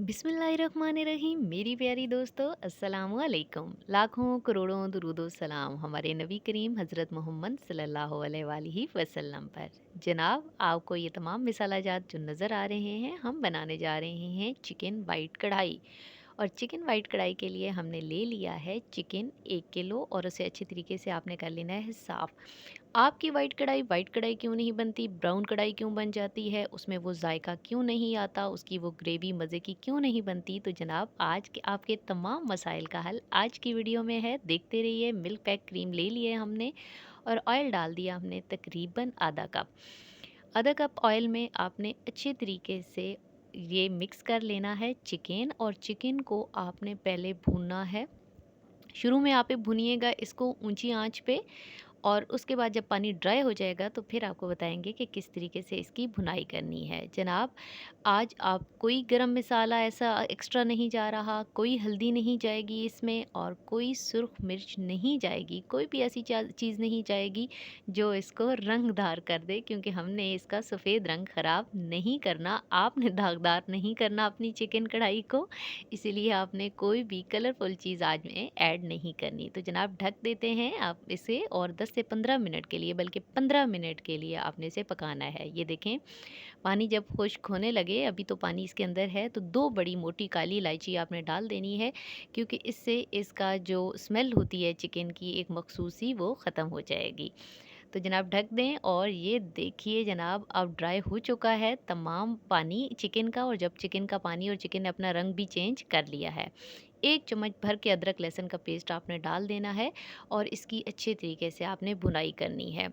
बिस्मिल्लाहिर्रहमानिर्रहीम। मेरी प्यारी दोस्तों, अस्सलामु अलैकुम। लाखों करोड़ों दुरूदो सलाम हमारे नबी करीम हज़रत मोहम्मद सल्लल्लाहु अलैहि वसल्लम पर। जनाब, आपको ये तमाम मिसाला जात जो नज़र आ रहे हैं, हम बनाने जा रहे हैं चिकन वाइट कढ़ाई। और चिकन वाइट कढ़ाई के लिए हमने ले लिया है चिकन 1 किलो, और उसे अच्छी तरीके से आपने कर लेना है साफ़। आपकी वाइट कढ़ाई क्यों नहीं बनती, ब्राउन कढ़ाई क्यों बन जाती है, उसमें वो जायका क्यों नहीं आता, उसकी वो ग्रेवी मज़े की क्यों नहीं बनती? तो जनाब, आज के आपके तमाम मसाइल का हल आज की वीडियो में है। देखते रहिए। मिल्क पैक क्रीम ले लिए हमने और ऑयल डाल दिया हमने तकरीबन आधा कप ऑयल में आपने अच्छे तरीके से ये मिक्स कर लेना है चिकन, और चिकन को आपने पहले भूनना है। शुरू में आप भुनिएगा इसको ऊंची आंच पे, और उसके बाद जब पानी ड्राई हो जाएगा तो फिर आपको बताएंगे कि किस तरीके से इसकी भुनाई करनी है। जनाब, आज आप कोई गरम मसाला ऐसा एक्स्ट्रा नहीं जा रहा, कोई हल्दी नहीं जाएगी इसमें, और कोई सुर्ख मिर्च नहीं जाएगी, कोई भी ऐसी चीज़ नहीं जाएगी जो इसको रंगदार कर दे, क्योंकि हमने इसका सफ़ेद रंग ख़राब नहीं करना, आपने दागदार नहीं करना अपनी चिकन कढ़ाई को। इसीलिए आपने कोई भी कलरफुल चीज़ आज में ऐड नहीं करनी। तो जनाब, ढक देते हैं आप इसे, और 10 से 15 मिनट के लिए, बल्कि 15 मिनट के लिए आपने इसे पकाना है। ये देखें, पानी जब खुश्क होने लगे, अभी तो पानी इसके अंदर है, तो 2 बड़ी मोटी काली इलायची आपने डाल देनी है, क्योंकि इससे इसका जो स्मेल होती है चिकन की एक मखसूस सी, वो ख़त्म हो जाएगी। तो जनाब, ढक दें, और ये देखिए जनाब, अब ड्राई हो चुका है तमाम पानी चिकन का, और जब चिकन का पानी और चिकन ने अपना रंग भी चेंज कर लिया है, 1 चम्मच भर के अदरक लहसुन का पेस्ट आपने डाल देना है, और इसकी अच्छे तरीके से आपने भुनाई करनी है।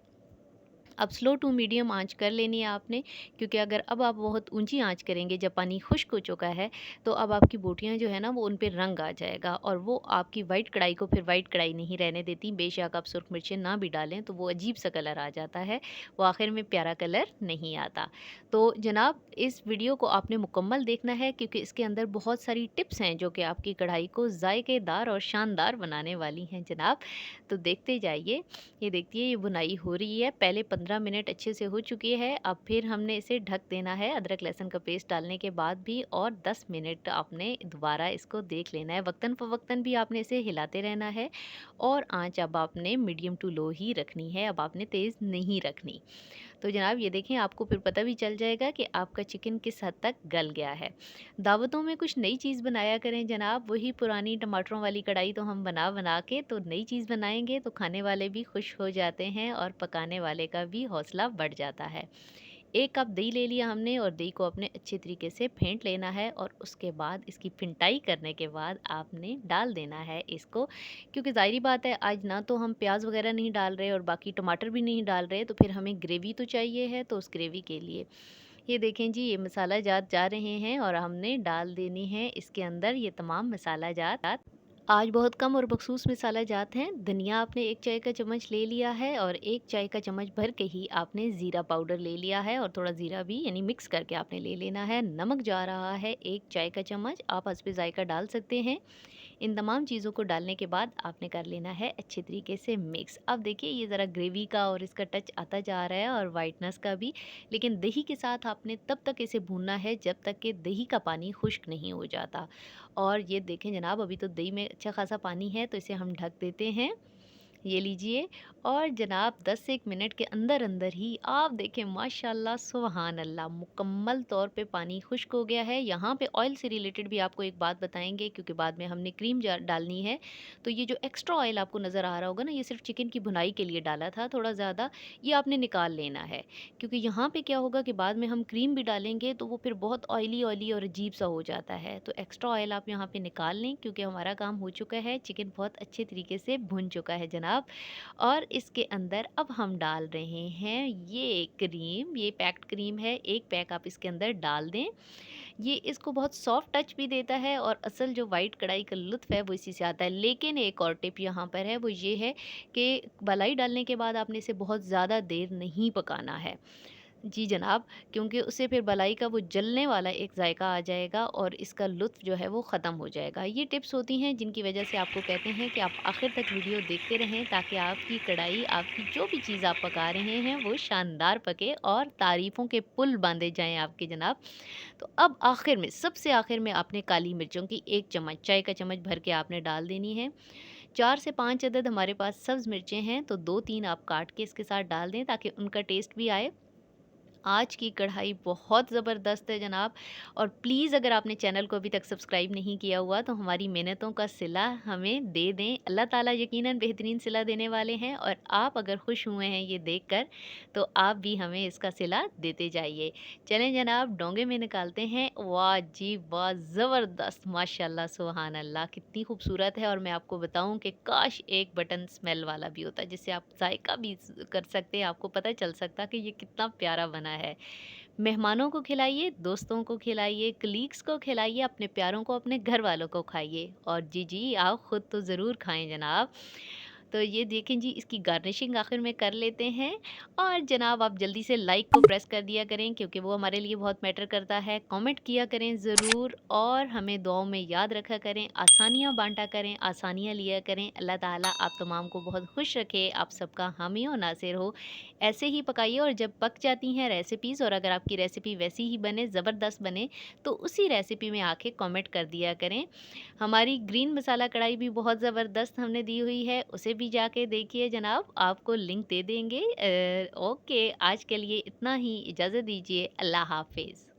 अब स्लो टू मीडियम आंच कर लेनी है आपने, क्योंकि अगर अब आप बहुत ऊंची आंच करेंगे, जब पानी खुश्क हो चुका है, तो अब आपकी बोटियां जो है ना, वो उन पे रंग आ जाएगा, और वो आपकी वाइट कढ़ाई को फिर वाइट कढ़ाई नहीं रहने देती। बेशक आप सुर्ख मिर्चें ना भी डालें तो वो अजीब सा कलर आ जाता है, वो आखिर में प्यारा कलर नहीं आता। तो जनाब, इस वीडियो को आपने मुकम्मल देखना है, क्योंकि इसके अंदर बहुत सारी टिप्स हैं जो कि आपकी कढ़ाई को जायकेदार और शानदार बनाने वाली हैं जनाब। तो देखते जाइए। ये देखिए, ये बुनाई हो रही है, पहले 15 मिनट अच्छे से हो चुकी है, अब फिर हमने इसे ढक देना है अदरक लहसुन का पेस्ट डालने के बाद भी, और 10 मिनट आपने दोबारा इसको देख लेना है। वक्तन फ़वक्तन भी आपने इसे हिलाते रहना है, और आंच अब आपने मीडियम टू लो ही रखनी है, अब आपने तेज़ नहीं रखनी। तो जनाब, ये देखें, आपको फिर पता भी चल जाएगा कि आपका चिकन किस हद तक गल गया है। दावतों में कुछ नई चीज़ बनाया करें जनाब, वही पुरानी टमाटरों वाली कढ़ाई तो हम बना बना के, तो नई चीज़ बनाएंगे तो खाने वाले भी खुश हो जाते हैं, और पकाने वाले का भी हौसला बढ़ जाता है। 1 कप दही ले लिया हमने, और दही को अपने अच्छे तरीके से फेंट लेना है, और उसके बाद इसकी फिंटाई करने के बाद आपने डाल देना है इसको, क्योंकि ज़ाहिरी बात है, आज ना तो हम प्याज वगैरह नहीं डाल रहे और बाकी टमाटर भी नहीं डाल रहे, तो फिर हमें ग्रेवी तो चाहिए है। तो उस ग्रेवी के लिए ये देखें जी, ये मसाला जात जा रहे हैं, और हमने डाल देनी है इसके अंदर ये तमाम मसाला जात। आज बहुत कम और मखसूस मसाला जात हैं। धनिया आपने 1 चाय का चम्मच ले लिया है, और 1 चाय का चम्मच भर के ही आपने ज़ीरा पाउडर ले लिया है, और थोड़ा ज़ीरा भी यानी मिक्स करके आपने ले लेना है। नमक जा रहा है 1 चाय का चम्मच, आप हस्बे ज़ायका डाल सकते हैं। इन तमाम चीज़ों को डालने के बाद आपने कर लेना है अच्छे तरीके से मिक्स। अब देखिए, ये ज़रा ग्रेवी का और इसका टच आता जा रहा है, और वाइटनेस का भी, लेकिन दही के साथ आपने तब तक इसे भूनना है जब तक कि दही का पानी खुश्क नहीं हो जाता। और ये देखें जनाब, अभी तो दही में अच्छा खासा पानी है, तो इसे हम ढक देते हैं। ये लीजिए, और जनाब 10 से 1 मिनट के अंदर अंदर ही आप देखें, माशाल्लाह सुबहान अल्लाह, मुकम्मल तौर पे पानी खुश्क हो गया है। यहाँ पे ऑयल से रिलेटेड भी आपको एक बात बताएंगे, क्योंकि बाद में हमने क्रीम डालनी है। तो ये जो एक्स्ट्रा ऑयल आपको नज़र आ रहा होगा ना, ये सिर्फ चिकन की भुनाई के लिए डाला था थोड़ा ज़्यादा, ये आपने निकाल लेना है, क्योंकि यहाँ पे क्या होगा कि बाद में हम क्रीम भी डालेंगे तो वो फिर बहुत ऑयली ऑयली और अजीब सा हो जाता है। तो एक्स्ट्रा ऑयल आप यहाँ पे निकाल लें, क्योंकि हमारा काम हो चुका है, चिकन बहुत अच्छे तरीके से भुन चुका है जनाब। और इसके अंदर अब हम डाल रहे हैं ये क्रीम, ये पैक्ड क्रीम है, 1 पैक आप इसके अंदर डाल दें। ये इसको बहुत सॉफ्ट टच भी देता है, और असल जो वाइट कढ़ाई का लुत्फ़ है वो इसी से आता है। लेकिन एक और टिप यहाँ पर है, वो ये है कि मलाई डालने के बाद आपने इसे बहुत ज़्यादा देर नहीं पकाना है। जी जनाब, क्योंकि उससे फिर मलाई का वो जलने वाला एक ज़ायका आ जाएगा और इसका लुत्फ़ जो है वो ख़त्म हो जाएगा। ये टिप्स होती हैं जिनकी वज़ह से आपको कहते हैं कि आप आखिर तक वीडियो देखते रहें, ताकि आपकी कढ़ाई, आपकी जो भी चीज़ आप पका रहे हैं वो शानदार पके और तारीफ़ों के पुल बाँधे जाएँ आपके जनाब। तो अब आखिर में, सबसे आखिर में आपने काली मिर्चों की 1 चम्मच, चाय का चम्मच भर के आपने डाल देनी है। 4 से 5 अदद हमारे पास सब्ज़ मिर्चें हैं, तो 2-3 आप काट के इसके साथ डाल दें ताकि उनका टेस्ट भी आए। आज की कढ़ाई बहुत ज़बरदस्त है जनाब। और प्लीज़, अगर आपने चैनल को अभी तक सब्सक्राइब नहीं किया हुआ तो हमारी मेहनतों का सिला हमें दे दें। अल्लाह ताला यकीनन बेहतरीन सिला देने वाले हैं, और आप अगर खुश हुए हैं ये देखकर, तो आप भी हमें इसका सिला देते जाइए। चलें जनाब, डोंगे में निकालते हैं। वाह जी वाह! ज़बरदस्त, माशाल्लाह, सुभान अल्लाह, कितनी खूबसूरत है। और मैं आपको बताऊँ कि काश एक बटन स्मेल वाला भी होता, जिससे आप जायका भी कर सकते हैं, आपको पता चल सकता कि ये कितना प्यारा बना है। मेहमानों को खिलाइए, दोस्तों को खिलाइए, कलीग्स को खिलाइए, अपने प्यारों को, अपने घर वालों को खाइए, और जी, जी, आप खुद तो ज़रूर खाएँ जनाब। तो ये देखें जी, इसकी गार्निशिंग आखिर में कर लेते हैं। और जनाब, आप जल्दी से लाइक को प्रेस कर दिया करें, क्योंकि वो हमारे लिए बहुत मैटर करता है। कमेंट किया करें ज़रूर, और हमें दुआओं में याद रखा करें। आसानियाँ बाँटा करें, आसानियाँ लिया करें। अल्लाह ताला आप तमाम को बहुत खुश रखे, आप सबका हामी और नासिर हो। ऐसे ही पकाइए, और जब पक जाती हैं रेसिपीज़, और अगर आपकी रेसिपी वैसी ही बने, ज़बरदस्त बने, तो उसी रेसिपी में आके कमेंट कर दिया करें। हमारी ग्रीन मसाला कढ़ाई भी बहुत ज़बरदस्त हमने दी हुई है, उसे भी जाके देखिए जनाब, आपको लिंक दे देंगे। ओके, आज के लिए इतना ही, इजाज़त दीजिए। अल्लाह हाफ़िज़।